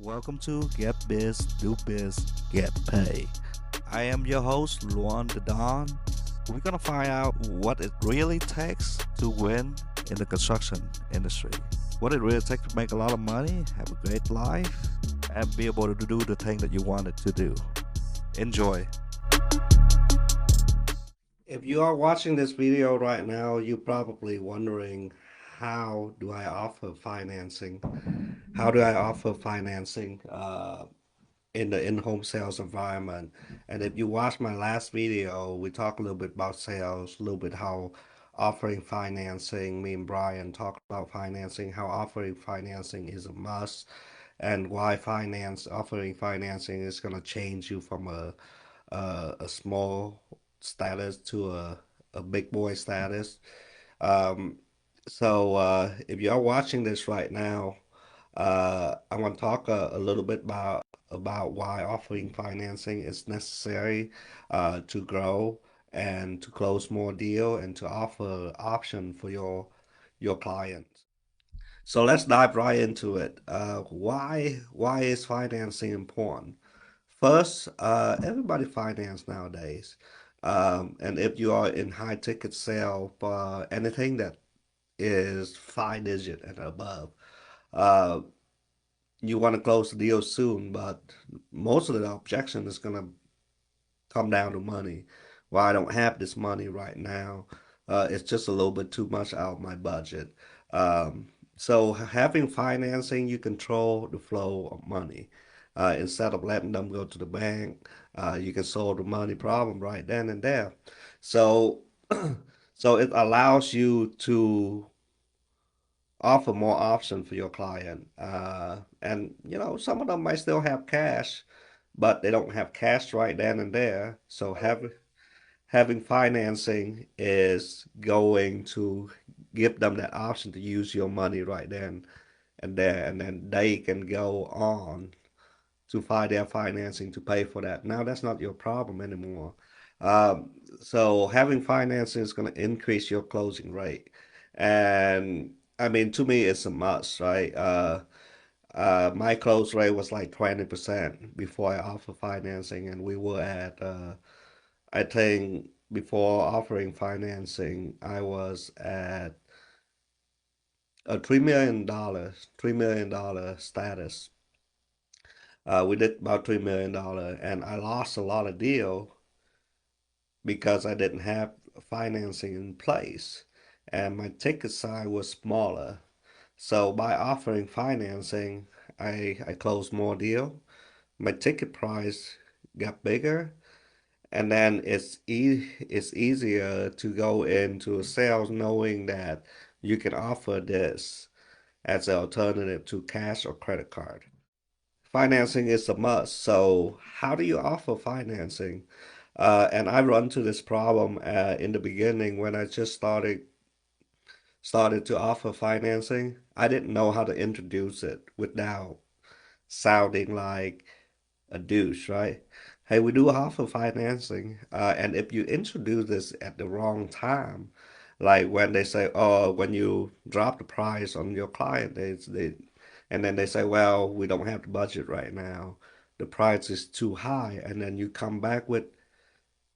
Welcome to Get Biz, Do Biz, Get Pay. I am your host, Luan the Don. We're gonna find out what it really takes to win in the construction industry. What it really takes to make a lot of money, have a great life, and be able to do the thing that you wanted to do. Enjoy. If you are watching this video right now, you're probably wondering, how do I offer financing? How do I offer financing in the in-home sales environment? And if you watch my last video, we talked a little bit about sales, a little bit how offering financing, me and Brian talked about financing, how offering financing is a must, and why offering financing is going to change you from a small status to a big boy status. Um, so if you're watching this right now, I want to talk a little bit about why offering financing is necessary to grow and to close more deal and to offer option for your clients. So let's dive right into it. Why is financing important? First, everybody finance nowadays. And if you are in high ticket sale for anything that is 5 digit and above, uh, you want to close the deal soon, but most of the objection is going to come down to money. Well, I don't have this money right now. It's just a little bit too much out of my budget. So having financing, you control the flow of money. Instead of letting them go to the bank, you can solve the money problem right then and there. So, so it allows you to offer more option for your client. And some of them might still have cash, but they don't have cash right then and there. So having financing is going to give them that option to use your money right then and there, and then they can go on to find their financing to pay for that. Now that's not your problem anymore. So having financing is going to increase your closing rate. And I mean, to me, it's a must, right? My close rate was like 20% before I offer financing, and we were at, I think, before offering financing, I was at a $3 million status. We did about $3 million, and I lost a lot of deal because I didn't have financing in place, and my ticket size was smaller. So by offering financing, I closed more deal. My ticket price got bigger, and then it's easier to go into a sales knowing that you can offer this as an alternative to cash or credit card. Financing is a must. So how do you offer financing? And I run to this problem in the beginning when I just started to offer financing. I didn't know how to introduce it without sounding like a douche, right? Hey, we do offer financing, and if you introduce this at the wrong time, like when they say, "Oh, when you drop the price on your client," and then they say, "Well, we don't have the budget right now. The price is too high," and then you come back with,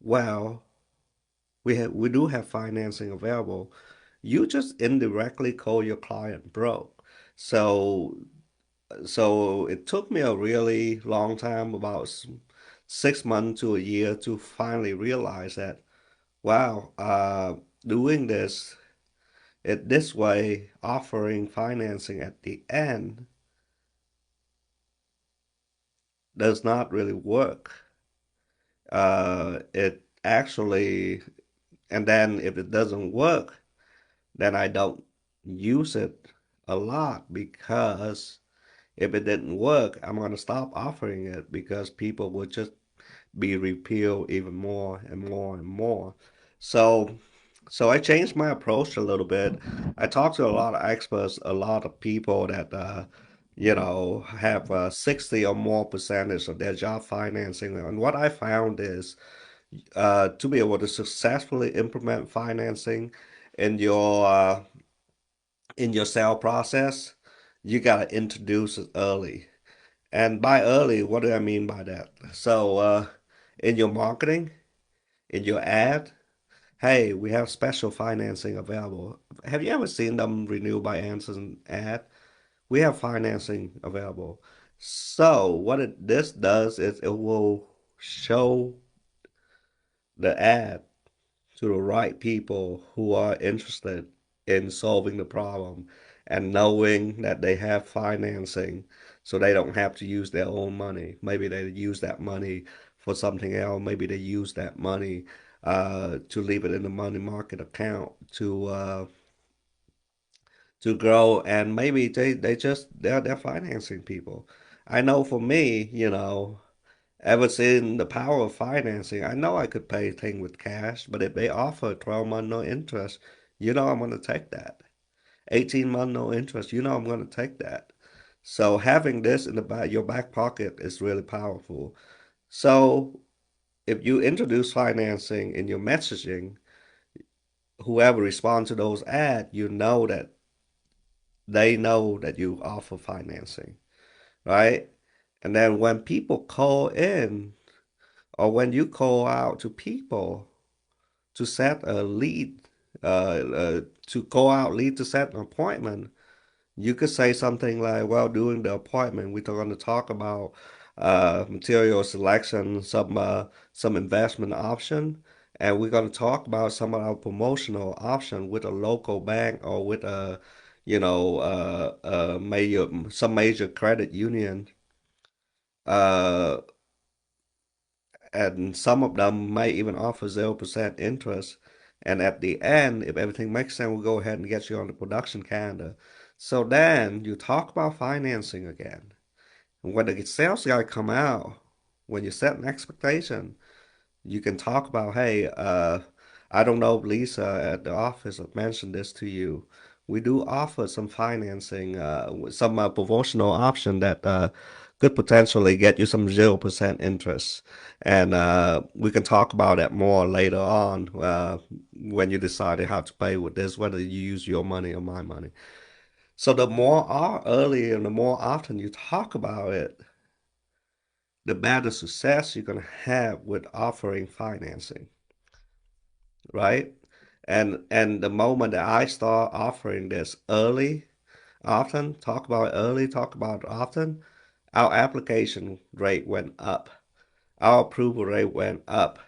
"Well, we do have financing available." You just indirectly call your client broke. So so it took me a really long time, about 6 months to a year, to finally realize that, wow, doing this way, offering financing at the end does not really work. It actually, and then if it doesn't work, then I don't use it a lot, because if it didn't work, I'm going to stop offering it because people would just be repealed even more and more and more. So, so I changed my approach a little bit. I talked to a lot of experts, a lot of people that have 60 or more percentage of their job financing. And what I found is, to be able to successfully implement financing in your sale process, you got to introduce it early. And by early, what do I mean by that? So, in your marketing, in your ad, hey, we have special financing available. Have you ever seen them renew by Answer ad? We have financing available. So, this does is it will show the ad to the right people who are interested in solving the problem and knowing that they have financing so they don't have to use their own money. Maybe they use that money for something else. Maybe they use that money to leave it in the money market account to grow, and maybe they're financing people. I know for me, ever since the power of financing, I know I could pay things with cash, but if they offer 12-month no interest, I'm going to take that. 18-month no interest, I'm going to take that. So having this in the back, your back pocket is really powerful. So if you introduce financing in your messaging, whoever responds to those ads, you know that they know that you offer financing, right? And then when people call in, or when you call out to people to set a lead, to call out lead to set an appointment, you could say something like, well, during the appointment, we're going to talk about material selection, some investment option, and we're going to talk about some of our promotional option with a local bank or with some major credit union. Uh, and some of them may even offer 0% interest. And at the end, if everything makes sense, we'll go ahead and get you on the production calendar. So then you talk about financing again. And when the sales guy come out, when you set an expectation, you can talk about, hey, I don't know if Lisa at the office have mentioned this to you. We do offer some financing, with some promotional option that could potentially get you some 0% interest. And we can talk about that more later on when you decide how to pay with this, whether you use your money or my money. So the more early and the more often you talk about it, the better success you're going to have with offering financing, right? And the moment that I start offering this early, often, talk about early, talk about often, our application rate went up. Our approval rate went up.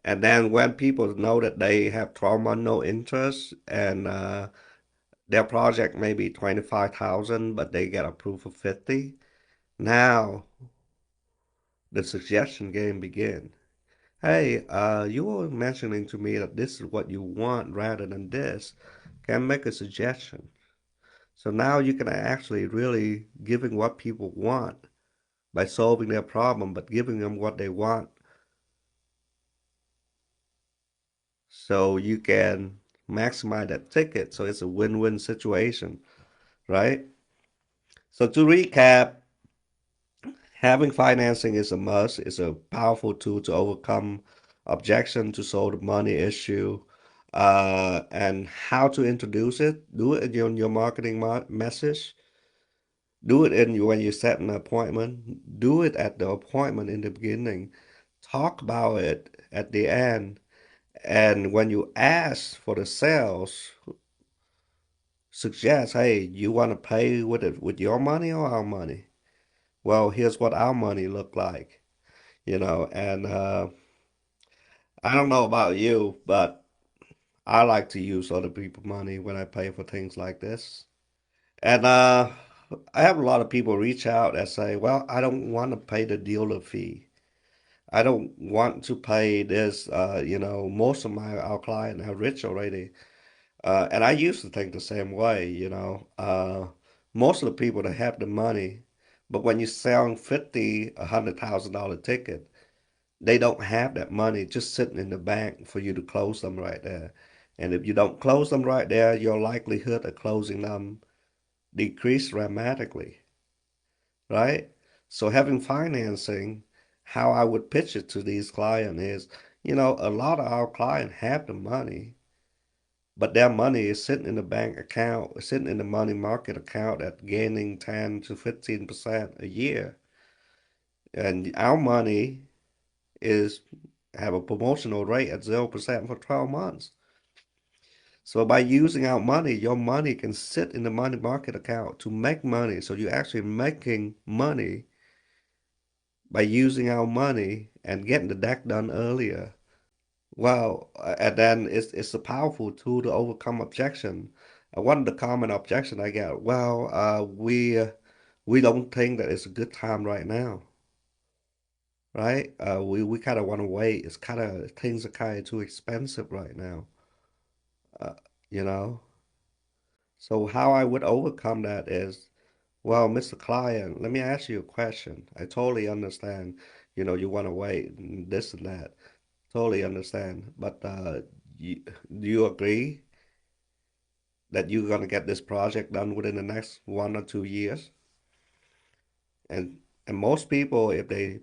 And then when people know that they have 12-month no interest and their project may be 25,000, but they get approved for 50, now the suggestion game begin. Hey, you were mentioning to me that this is what you want rather than this. Can I make a suggestion? So now you can actually really giving what people want by solving their problem, but giving them what they want so you can maximize that ticket. So it's a win-win situation, right? So to recap, having financing is a must. It's a powerful tool to overcome objection, to solve the money issue, and how to introduce it. Do it in your marketing message. Do it when you set an appointment. Do it at the appointment in the beginning. Talk about it at the end. And when you ask for the sales, suggest, hey, you want to pay with it with your money or our money? Well, here's what our money look like, and I don't know about you, but I like to use other people's money when I pay for things like this. And I have a lot of people reach out and say, well, I don't want to pay the dealer fee. I don't want to pay this. Most of our clients are rich already. And I used to think the same way, most of the people that have the money, but when you sell 50, $100,000 ticket, they don't have that money just sitting in the bank for you to close them right there. And if you don't close them right there, your likelihood of closing them decrease dramatically, right? So having financing, how I would pitch it to these clients is, a lot of our clients have the money, but their money is sitting in the bank account, sitting in the money market account at gaining 10 to 15% a year. And our money is have a promotional rate at 0% for 12 months. So by using our money, your money can sit in the money market account to make money. So you're actually making money by using our money and getting the deck done earlier. Well, and then it's a powerful tool to overcome objection. One of the common objection I get, well, we don't think that it's a good time right now, right? We kind of want to wait. It's kind of things are kind of too expensive right now, uh, you know. So how I would overcome that is, well, Mr. Client, let me ask you a question. I totally understand, you want to wait and this and that. Totally understand. But do you agree that you're going to get this project done within the next 1 or 2 years? And most people, if they,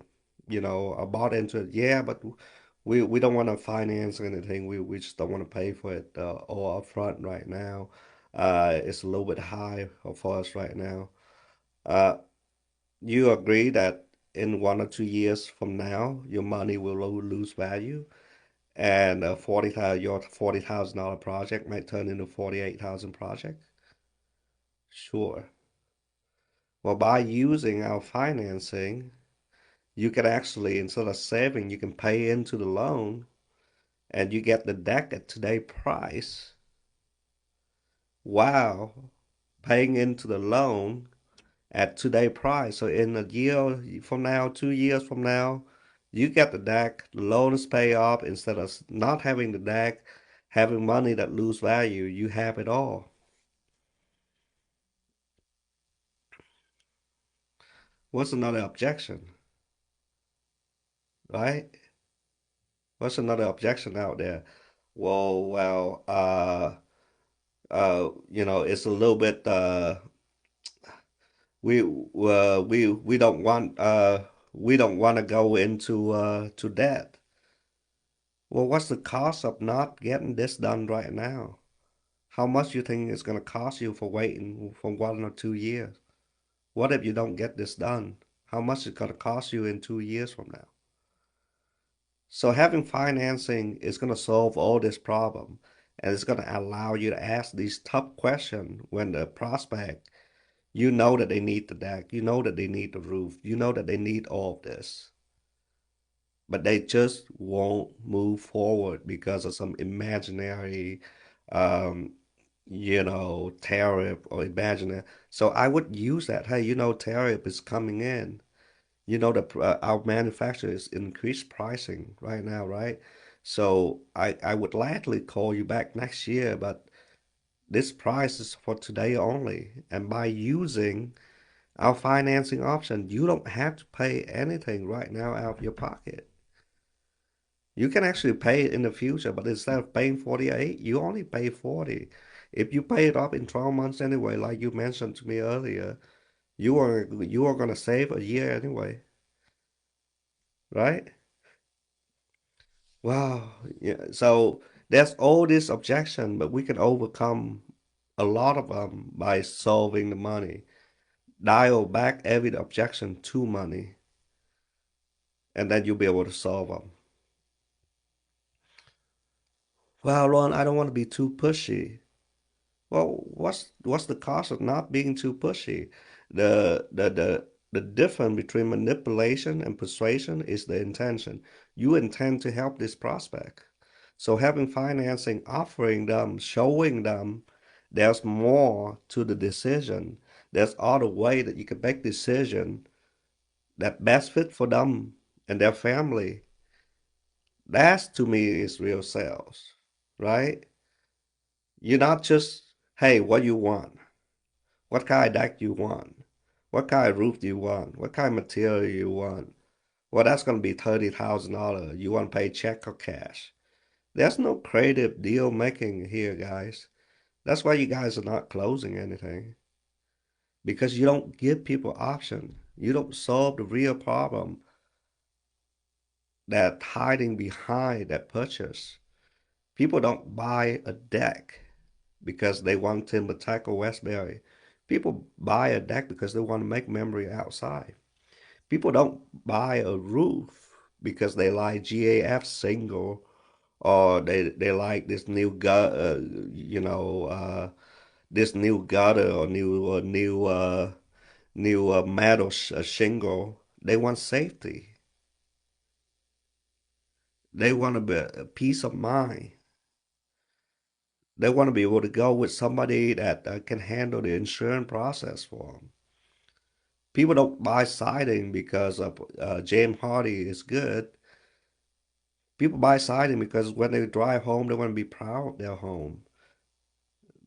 are bought into it, yeah, but we don't want to finance anything. We just don't want to pay for it all upfront right now. It's a little bit high for us right now. Uh, you agree that in 1 or 2 years from now, your money will lose value, and your $40,000 project might turn into 48,000 project? Sure. Well, by using our financing, you can actually, instead of saving, you can pay into the loan and you get the deck at today's price while paying into the loan at today's price. So in a year from now, 2 years from now, you get the deck, the loan is paid off. Instead of not having the deck, having money that lose value, you have it all. What's another objection, right? What's another objection out there? Well, it's a little bit we don't want to go into to debt. Well, what's the cost of not getting this done right now? How much you think it's going to cost you for waiting for 1 or 2 years? What if you don't get this done? How much is it going to cost you in 2 years from now? So having financing is going to solve all this problem, and it's going to allow you to ask these tough questions when the prospect, you know that they need the deck, you know that they need the roof, you know that they need all of this, but they just won't move forward because of some imaginary, um, tariff or imaginary. So I would use that. Hey, tariff is coming in. Our manufacturers increase pricing right now, right? So I would gladly call you back next year, but this price is for today only. And by using our financing option, you don't have to pay anything right now out of your pocket. You can actually pay it in the future, but instead of paying 48, you only pay 40. If you pay it up in 12 months anyway, like you mentioned to me earlier, you are going to save a year anyway, right? Wow. Yeah. So there's all this objection, but we can overcome a lot of them by solving the money. Dial back every objection to money, and then you'll be able to solve them. Well, Ron, I don't want to be too pushy. Well, what's the cost of not being too pushy? The difference between manipulation and persuasion is the intention. You intend to help this prospect. So having financing, offering them, showing them there's more to the decision. There's other way that you can make decision that best fit for them and their family. That to me is real sales, right? You're not just, hey, what you want? What kind of deck you want? What kind of roof do you want? What kind of material you want? Well, that's going to be $30,000. You want to pay check or cash? There's no creative deal making here, guys. That's why you guys are not closing anything because you don't give people option. You don't solve the real problem that hiding behind that purchase. People don't buy a deck because they want TimberTech or Westbury. People buy a deck because they want to make memory outside. People don't buy a roof because they like GAF single or they like this new gut, this new gutter or new metal shingle. They want safety. They want a peace of mind. They want to be able to go with somebody that can handle the insurance process for them. People don't buy siding because of James Hardy is good. People buy siding because when they drive home, they want to be proud of their home.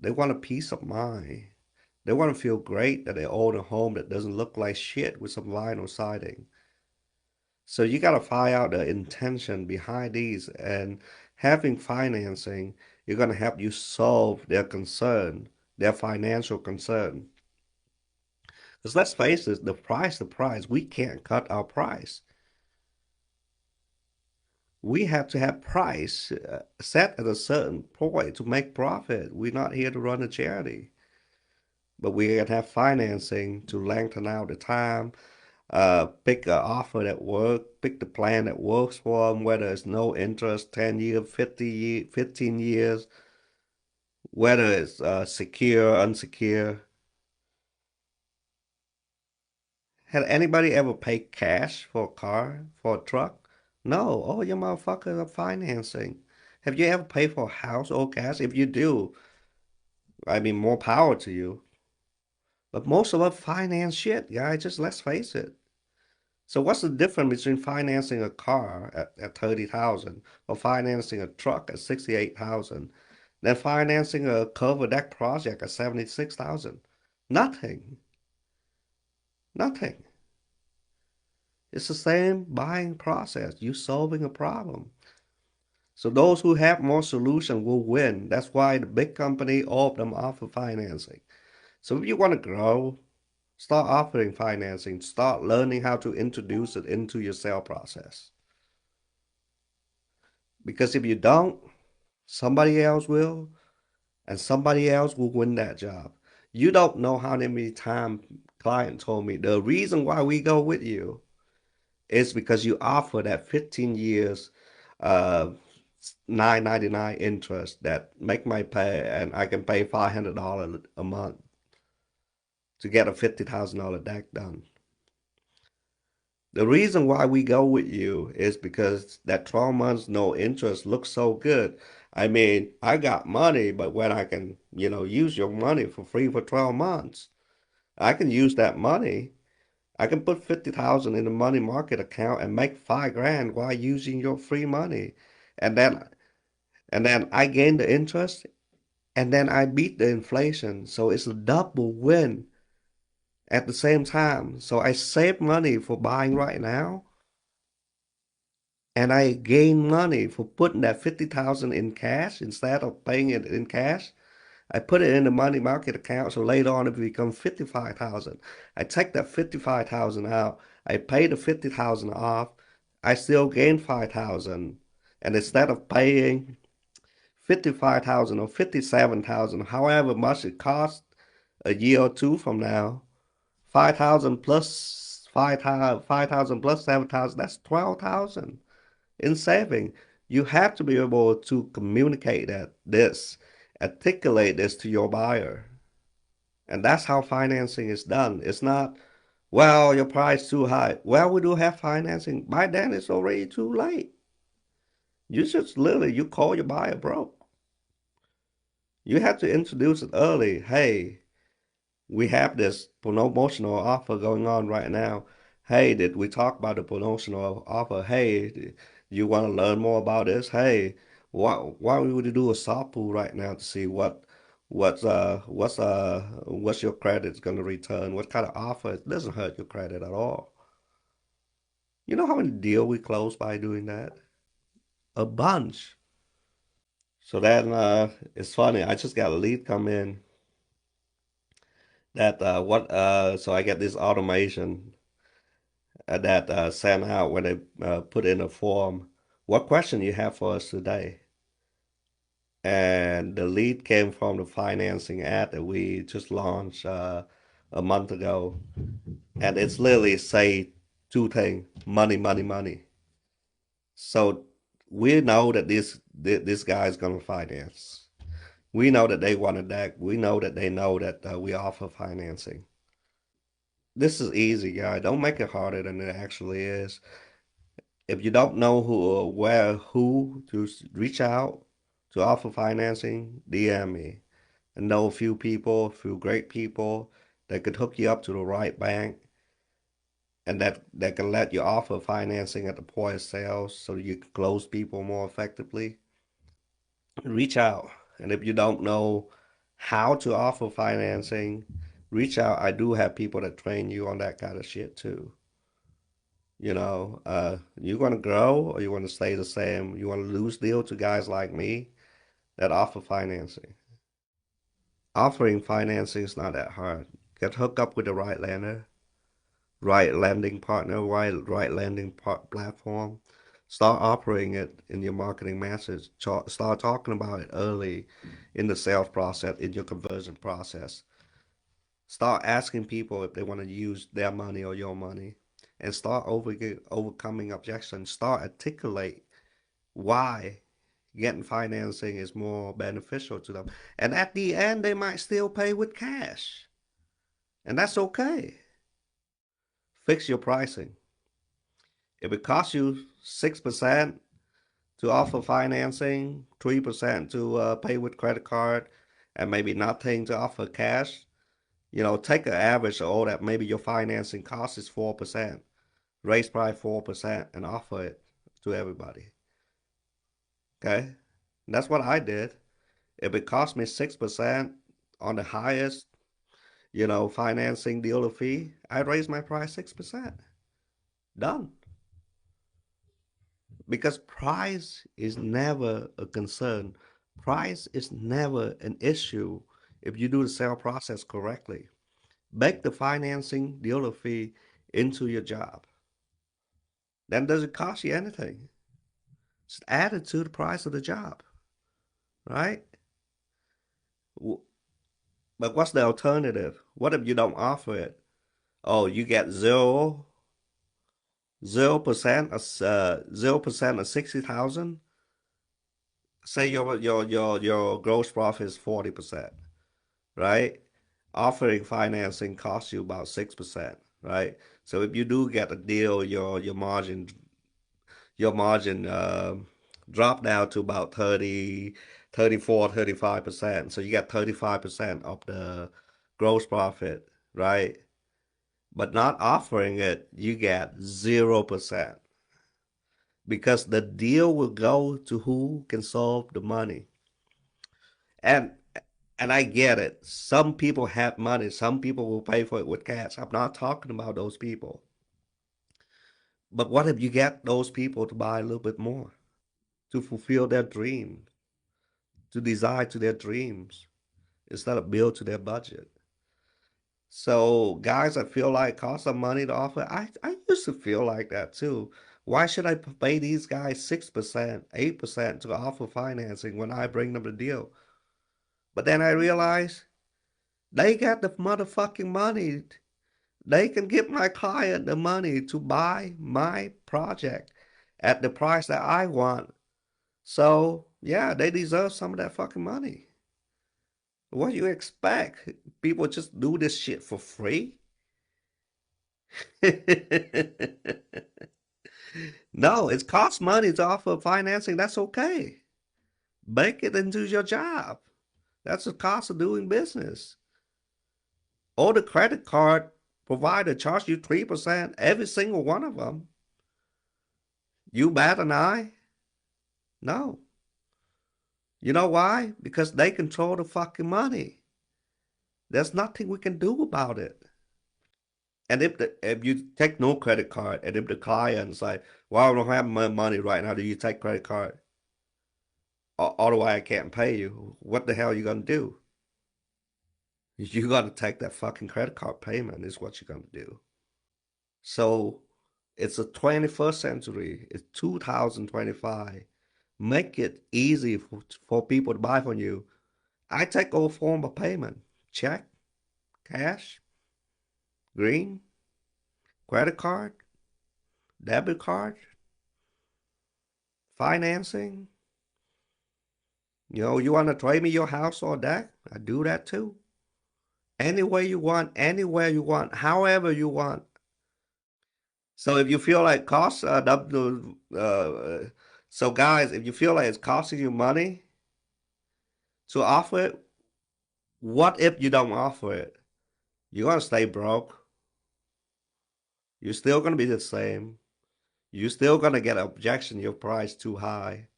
They want a peace of mind. They want to feel great that they own a home that doesn't look like shit with some vinyl siding. So you got to find out the intention behind these, and having financing, you're going to help you solve their concern, their financial concern. Because let's face it, the price, we can't cut our price. We have to have price set at a certain point to make profit. We're not here to run a charity, but we can have financing to lengthen out the time, pick an offer that works, pick the plan that works for them, whether it's no interest, 10 years, 50 years, 15 years, whether it's secure, unsecure. Had anybody ever paid cash for a car, for a truck? No. All your motherfuckers are financing. Have you ever paid for a house or cash? If you do, I mean, more power to you. But most of us finance shit, guys. Just let's face it. So what's the difference between financing a car at 30,000 or financing a truck at 68,000, then financing a cover deck project at 76,000? Nothing. Nothing. It's the same buying process. You solving a problem. So those who have more solution will win. That's why the big company, all of them offer financing. So if you want to grow, start offering financing. Start learning how to introduce it into your sale process. Because if you don't, somebody else will, and somebody else will win that job. You don't know how many times client told me the reason why we go with you is because you offer that 15 years uh 9.99 interest that make my pay, and I can pay $500 a month to get a $50,000 deck done. The reason why we go with you is because that 12 months no interest looks so good. I mean, I got money, but when I can, use your money for free for 12 months, I can use that money. I can put 50,000 in the money market account and make 5 grand while using your free money. And then I gain the interest, and then I beat the inflation. So it's a double win at the same time. So I save money for buying right now, and I gain money for putting that 50,000 in cash instead of paying it in cash. I put it in the money market account, so later on it becomes 55,000. I take that 55,000 out, I pay the 50,000 off, I still gain 5,000. And instead of paying 55,000 or 57,000, however much it costs a year or two from now, 5,000 plus 5,000 plus 7,000, that's 12,000 in saving. You have to be able to communicate articulate this to your buyer. And that's how financing is done. It's not, well, your price too high. Well, we do have financing. By then, it's already too late. You just literally, you call your buyer broke. You have to introduce it early. Hey, we have this promotional offer going on right now. Hey, did we talk about the promotional offer? Hey, do you want to learn more about this? Hey, why would we do a soft pool right now to see what's your credit's gonna return? What kind of offer? It doesn't hurt your credit at all. You know how many deal we close by doing that? A bunch. So then it's funny. I just got a lead come in that so I get this automation that sent out when they put in a form, what question you have for us today? And the lead came from the financing ad that we just launched a month ago. And it's literally say Two things: money, money, money. So we know that this guy is gonna finance. We know that they want a deck. We know that we offer financing. This is easy, guy. Don't make it harder than it actually is. If you don't know who or where who to reach out to offer financing, DM me. I know a few people, a few great people that could hook you up to the right bank and that can let you offer financing at the point of sale so you can close people more effectively. Reach out. And if you don't know how to offer financing, reach out. I do have people that train you on that kind of shit too. You want to grow or you want to stay the same? You want to lose deal to guys like me that offer financing. Offering financing is not that hard. Get hooked up with the right lender, right lending partner, right lending platform. Start operating it in your marketing message. Start talking about it early in the sales process, in your conversion process. Start asking people if they want to use their money or your money, and start overcoming objections. Start articulate why getting financing is more beneficial to them. And at the end, they might still pay with cash, and that's okay. Fix your pricing. If it costs you 6% to offer financing, 3% to pay with credit card, and maybe nothing to offer cash, take an average of all that. Maybe your financing cost is 4%. Raise price 4% and offer it to everybody. Okay? And that's what I did. If it cost me 6% on the highest, financing dealer fee, I raise my price 6%. Done. Because price is never a concern. Price is never an issue if you do the sale process correctly. Bake the financing dealer fee into your job. Then does it cost you anything? Just add it to the price of the job, right? But what's the alternative? What if you don't offer it? Oh, you get 0% of 0% of 60,000. Say your gross profit is 40%, right? Offering financing costs you about 6%, right? So if you do get a deal, your margin drop down to about 30, 34, 35%. So you get 35% of the gross profit, right? But not offering it, you get 0% because the deal will go to who can solve the money. And and I get it. Some people have money. Some people will pay for it with cash. I'm not talking about those people. But what if you get those people to buy a little bit more, to fulfill their dream, to desire to their dreams, instead of build to their budget? So guys, I feel like cost some money to offer. I used to feel like that too. Why should I pay these guys 6%, 8% to offer financing when I bring them the deal? But then I realized they got the motherfucking money. They can give my client the money to buy my project at the price that I want. So yeah, they deserve some of that fucking money. What do you expect? People just do this shit for free? No, it costs money to offer financing. That's okay. Bake it into your job. That's the cost of doing business. Or the credit card provider charge you 3%, every single one of them. You bat an eye? No. You know why? Because they control the fucking money. There's nothing we can do about it. And if you take no credit card, and if the client's like, well, I don't have my money right now, do you take credit card? Otherwise, I can't pay you. What the hell are you gonna do? You gotta take that fucking credit card payment is what you're gonna do. So it's the 21st century. It's 2025. Make it easy for people to buy from you. I take all form of payment. Check, cash, green, credit card. debit card, financing. You want to trade me your house or that? I do that too. Any way you want, anywhere you want, however you want. So if you feel like so guys, if you feel like it's costing you money to offer it, what if you don't offer it? You're gonna stay broke. You're still gonna be the same. You're still gonna get objection your price too high.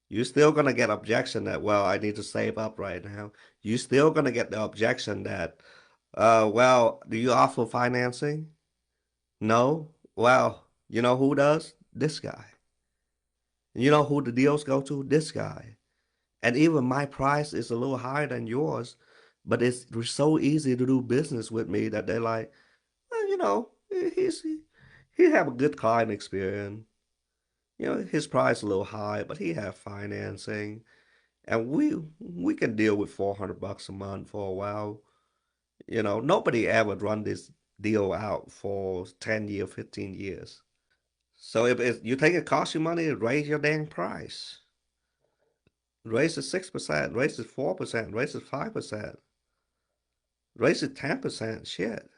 You're still gonna get objection that, well, I need to save up right now. You're still gonna get the objection that, well, do you offer financing? No. Well, you know who does? This guy. You know who the deals go to? This guy. And even my price is a little higher than yours, but it's so easy to do business with me that they're like, well, he have a good client experience. His price a little high, but he have financing, and we can deal with $400 a month for a while. Nobody ever run this deal out for 10 years, 15 years. So if you think it costs you money, raise your dang price. Raise it 6%, raise it 4%, raise it 5%, raise it 10%. Shit.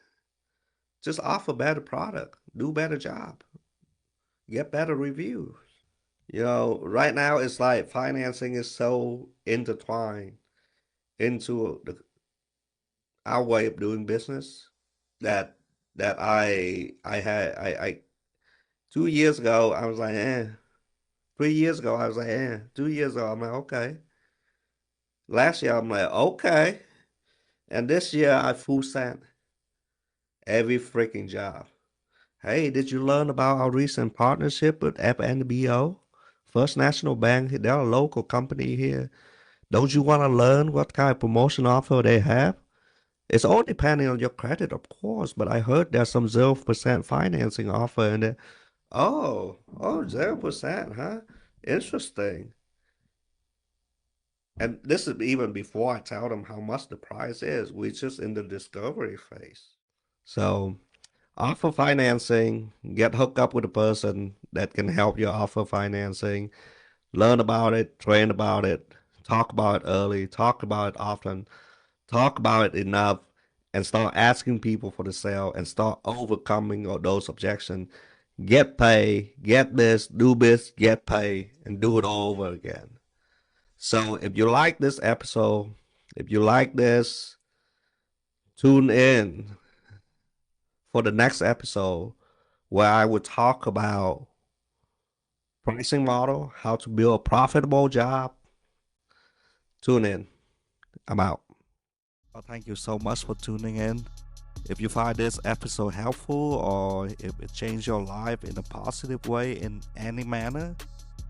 Just offer better product, do better job, get better reviews. Right now it's like financing is so intertwined into our way of doing business that I 2 years ago I was like, 3 years ago I was like, 2 years ago I'm like, okay. Last year I'm like, okay. And this year I full sent every freaking job. Hey, did you learn about our recent partnership with FNBO? First National Bank, they're a local company here. Don't you want to learn what kind of promotion offer they have? It's all depending on your credit, of course, but I heard there's some 0% financing offer in there. Oh, 0%, huh? Interesting. And this is even before I tell them how much the price is. We're just in the discovery phase. So offer financing, get hooked up with a person that can help you offer financing, learn about it, train about it, talk about it early, talk about it often, talk about it enough, and start asking people for the sale and start overcoming all those objections. Get pay, get this, do this, get pay, and do it all over again. So if you like this episode, if you like this, tune in for the next episode where I will talk about pricing model, how to build a profitable job. Tune in. I'm out. Well, thank you so much for tuning in. If you find this episode helpful or if it changed your life in a positive way in any manner,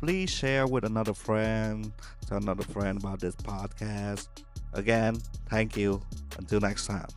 please share with another friend, tell another friend about this podcast. Again, thank you. Until next time.